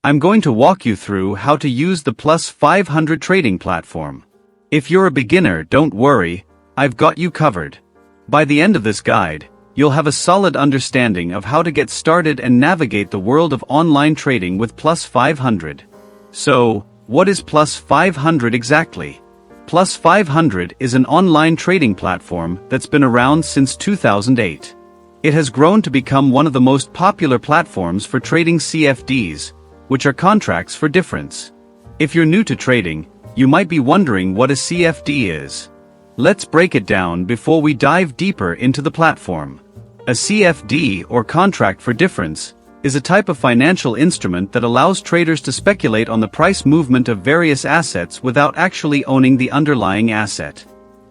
I'm going to walk you through how to use the Plus500 trading platform. If you're a beginner, don't worry, I've got you covered. By the end of this guide, you'll have a solid understanding of how to get started and navigate the world of online trading with Plus500. So, what is Plus500 exactly? Plus500 is an online trading platform that's been around since 2008. It has grown to become one of the most popular platforms for trading CFDs, which are contracts for difference. If you're new to trading, you might be wondering what a CFD is. Let's break it down before we dive deeper into the platform. A CFD, or contract for difference, is a type of financial instrument that allows traders to speculate on the price movement of various assets without actually owning the underlying asset.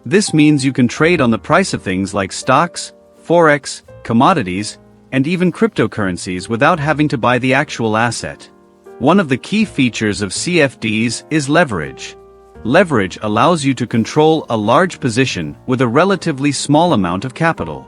This means you can trade on the price of things like stocks, forex, commodities, and even cryptocurrencies without having to buy the actual asset. One of the key features of CFDs is leverage. Leverage allows you to control a large position with a relatively small amount of capital.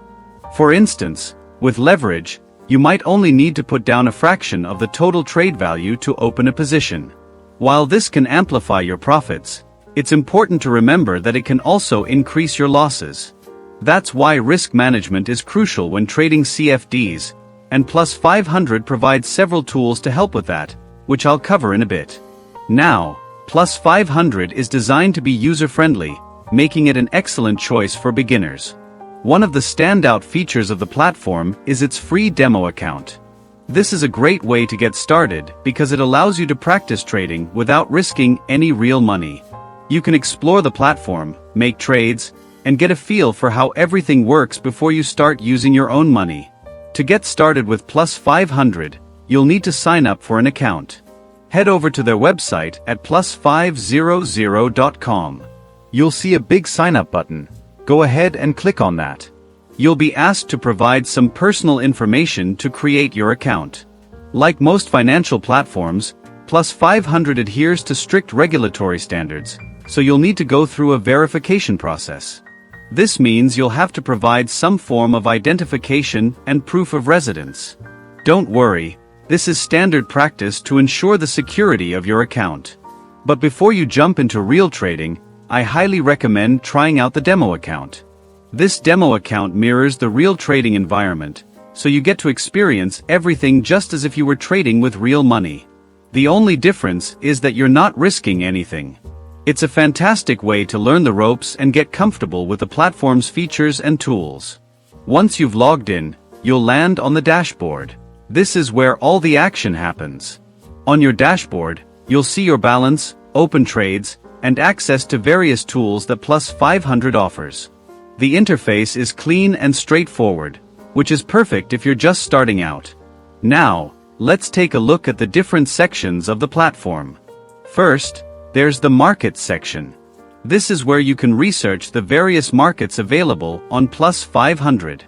For instance, with leverage, you might only need to put down a fraction of the total trade value to open a position. While this can amplify your profits, it's important to remember that it can also increase your losses. That's why risk management is crucial when trading CFDs, and Plus500 provides several tools to help with that, which I'll cover in a bit. Now, Plus500 is designed to be user-friendly, making it an excellent choice for beginners. One of the standout features of the platform is its free demo account. This is a great way to get started because it allows you to practice trading without risking any real money. You can explore the platform, make trades, and get a feel for how everything works before you start using your own money. To get started with Plus500, you'll need to sign up for an account. Head over to their website at plus500.com. You'll see a big sign-up button. Go ahead and click on that. You'll be asked to provide some personal information to create your account. Like most financial platforms, Plus500 adheres to strict regulatory standards, so you'll need to go through a verification process. This means you'll have to provide some form of identification and proof of residence. Don't worry, this is standard practice to ensure the security of your account. But before you jump into real trading, I highly recommend trying out the demo account. This demo account mirrors the real trading environment, so you get to experience everything just as if you were trading with real money. The only difference is that you're not risking anything. It's a fantastic way to learn the ropes and get comfortable with the platform's features and tools. Once you've logged in, you'll land on the dashboard. This is where all the action happens. On your dashboard, you'll see your balance, open trades, and access to various tools that Plus500 offers. The interface is clean and straightforward, which is perfect if you're just starting out. Now, let's take a look at the different sections of the platform. First, there's the Markets section. This is where you can research the various markets available on Plus500.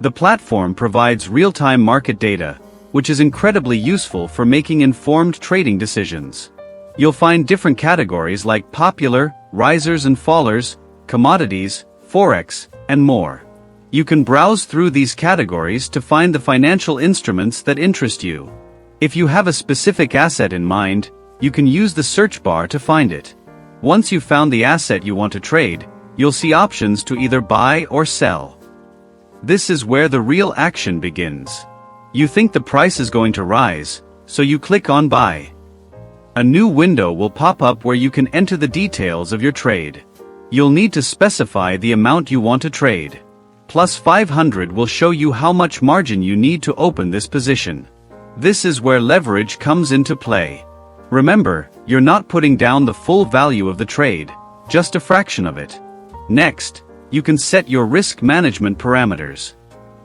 The platform provides real-time market data, which is incredibly useful for making informed trading decisions. You'll find different categories like popular, risers and fallers, commodities, forex, and more. You can browse through these categories to find the financial instruments that interest you. If you have a specific asset in mind, you can use the search bar to find it. Once you've found the asset you want to trade, you'll see options to either buy or sell. This is where the real action begins. You think the price is going to rise, so you click on Buy. A new window will pop up where you can enter the details of your trade. You'll need to specify the amount you want to trade. Plus500 will show you how much margin you need to open this position. This is where leverage comes into play. Remember, you're not putting down the full value of the trade, just a fraction of it. Next, you can set your risk management parameters.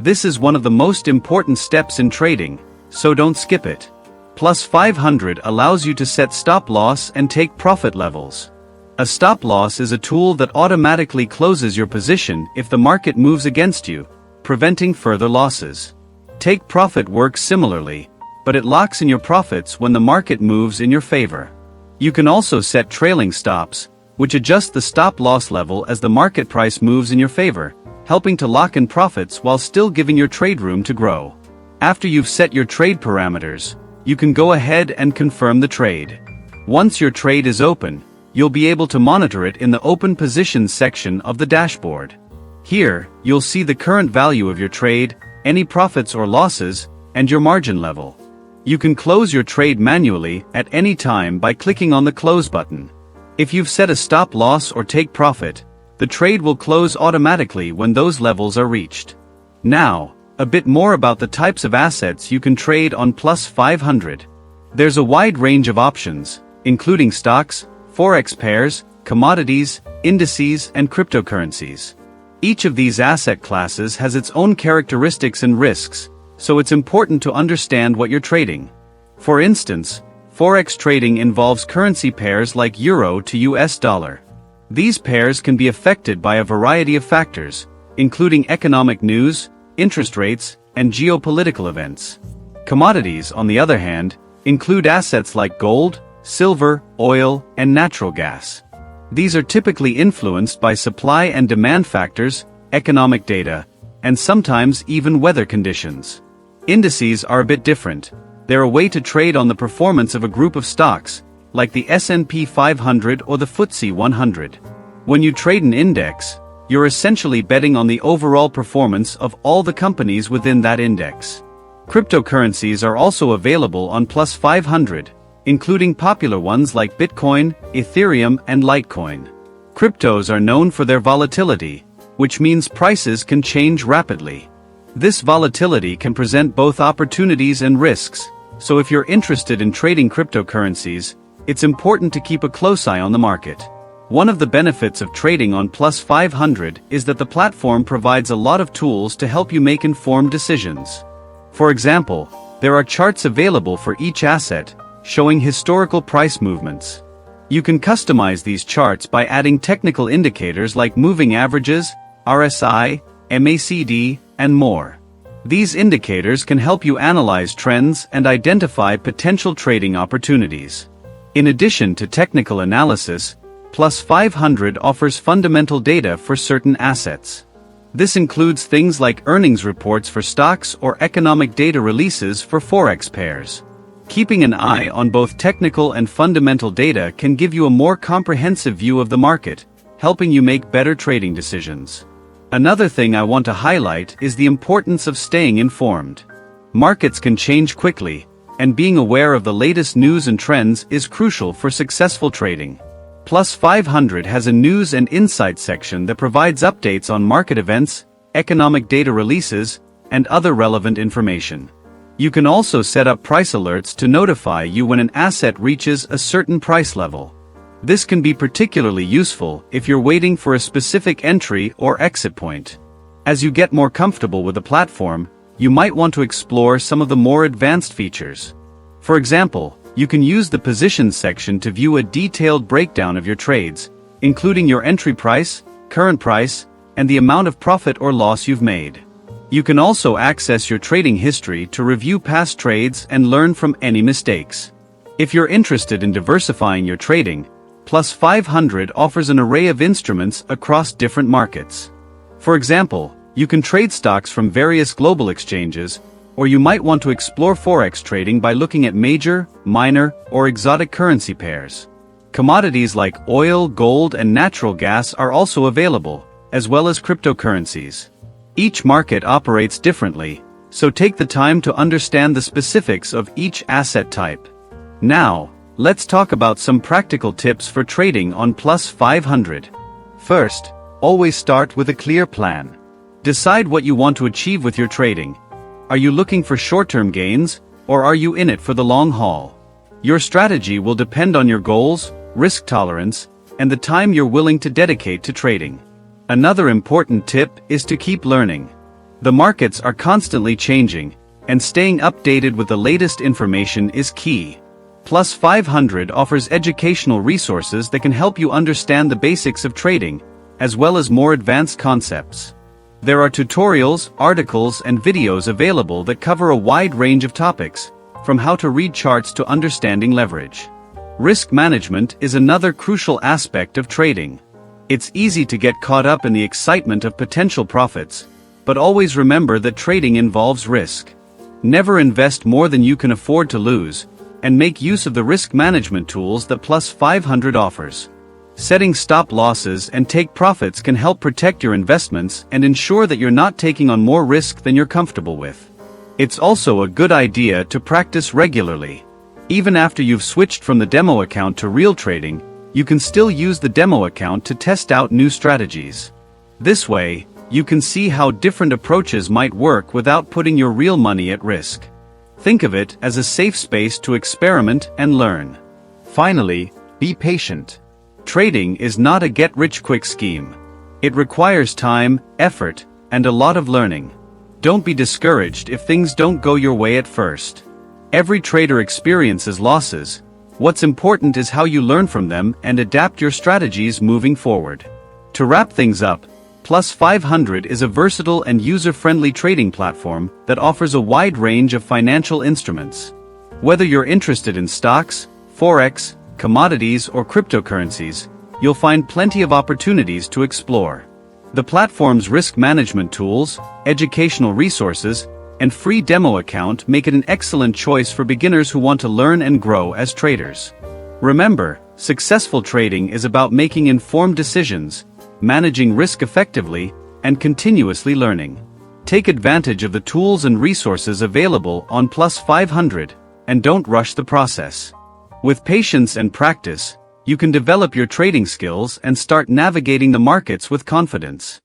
This is one of the most important steps in trading, so don't skip it. Plus500 allows you to set stop loss and take profit levels. A stop loss is a tool that automatically closes your position if the market moves against you, preventing further losses. Take profit works similarly, but it locks in your profits when the market moves in your favor. You can also set trailing stops, which adjust the stop loss level as the market price moves in your favor, helping to lock in profits while still giving your trade room to grow. After you've set your trade parameters, you can go ahead and confirm the trade. Once your trade is open, you'll be able to monitor it in the Open Positions section of the dashboard. Here, you'll see the current value of your trade, any profits or losses, and your margin level. You can close your trade manually at any time by clicking on the Close button. If you've set a stop loss or take profit, the trade will close automatically when those levels are reached. Now, a bit more about the types of assets you can trade on Plus500. There's a wide range of options, including stocks, forex pairs, commodities, indices, and cryptocurrencies. Each of these asset classes has its own characteristics and risks, so it's important to understand what you're trading. For instance, forex trading involves currency pairs like euro to US dollar. These pairs can be affected by a variety of factors, including economic news, interest rates, and geopolitical events. Commodities, on the other hand, include assets like gold, silver, oil, and natural gas. These are typically influenced by supply and demand factors, economic data, and sometimes even weather conditions. Indices are a bit different. They're a way to trade on the performance of a group of stocks, like the S&P 500 or the FTSE 100. When you trade an index, you're essentially betting on the overall performance of all the companies within that index. Cryptocurrencies are also available on Plus500, including popular ones like Bitcoin, Ethereum, and Litecoin. Cryptos are known for their volatility, which means prices can change rapidly. This volatility can present both opportunities and risks, so if you're interested in trading cryptocurrencies, it's important to keep a close eye on the market. One of the benefits of trading on Plus500 is that the platform provides a lot of tools to help you make informed decisions. For example, there are charts available for each asset, showing historical price movements. You can customize these charts by adding technical indicators like moving averages, RSI, MACD, and more. These indicators can help you analyze trends and identify potential trading opportunities. In addition to technical analysis, Plus500 offers fundamental data for certain assets. This includes things like earnings reports for stocks or economic data releases for forex pairs. Keeping an eye on both technical and fundamental data can give you a more comprehensive view of the market, helping you make better trading decisions. Another thing I want to highlight is the importance of staying informed. Markets can change quickly, and being aware of the latest news and trends is crucial for successful trading. Plus500 has a news and insights section that provides updates on market events, economic data releases, and other relevant information. You can also set up price alerts to notify you when an asset reaches a certain price level. This can be particularly useful if you're waiting for a specific entry or exit point. As you get more comfortable with the platform, you might want to explore some of the more advanced features. For example, you can use the Positions section to view a detailed breakdown of your trades, including your entry price, current price, and the amount of profit or loss you've made. You can also access your trading history to review past trades and learn from any mistakes. If you're interested in diversifying your trading, Plus500 offers an array of instruments across different markets. For example, you can trade stocks from various global exchanges, or you might want to explore forex trading by looking at major, minor, or exotic currency pairs. Commodities like oil, gold, and natural gas are also available, as well as cryptocurrencies. Each market operates differently, so take the time to understand the specifics of each asset type. Now, let's talk about some practical tips for trading on Plus500. First, always start with a clear plan. Decide what you want to achieve with your trading. Are you looking for short-term gains, or are you in it for the long haul? Your strategy will depend on your goals, risk tolerance, and the time you're willing to dedicate to trading. Another important tip is to keep learning. The markets are constantly changing, and staying updated with the latest information is key. Plus500 offers educational resources that can help you understand the basics of trading, as well as more advanced concepts. There are tutorials, articles, and videos available that cover a wide range of topics, from how to read charts to understanding leverage. Risk management is another crucial aspect of trading. It's easy to get caught up in the excitement of potential profits, but always remember that trading involves risk. Never invest more than you can afford to lose, and make use of the risk management tools that Plus500 offers. Setting stop losses and take profits can help protect your investments and ensure that you're not taking on more risk than you're comfortable with. It's also a good idea to practice regularly. Even after you've switched from the demo account to real trading, you can still use the demo account to test out new strategies. This way, you can see how different approaches might work without putting your real money at risk. Think of it as a safe space to experiment and learn. Finally, be patient. Trading is not a get-rich-quick scheme. It requires time, effort, and a lot of learning. Don't be discouraged if things don't go your way at first. Every trader experiences losses. What's important is how you learn from them and adapt your strategies moving forward. To wrap things up, Plus500 is a versatile and user-friendly trading platform that offers a wide range of financial instruments. Whether you're interested in stocks, forex, commodities, or cryptocurrencies, you'll find plenty of opportunities to explore. The platform's risk management tools, educational resources, and free demo account make it an excellent choice for beginners who want to learn and grow as traders. Remember, successful trading is about making informed decisions, managing risk effectively, and continuously learning. Take advantage of the tools and resources available on Plus500, and don't rush the process. With patience and practice, you can develop your trading skills and start navigating the markets with confidence.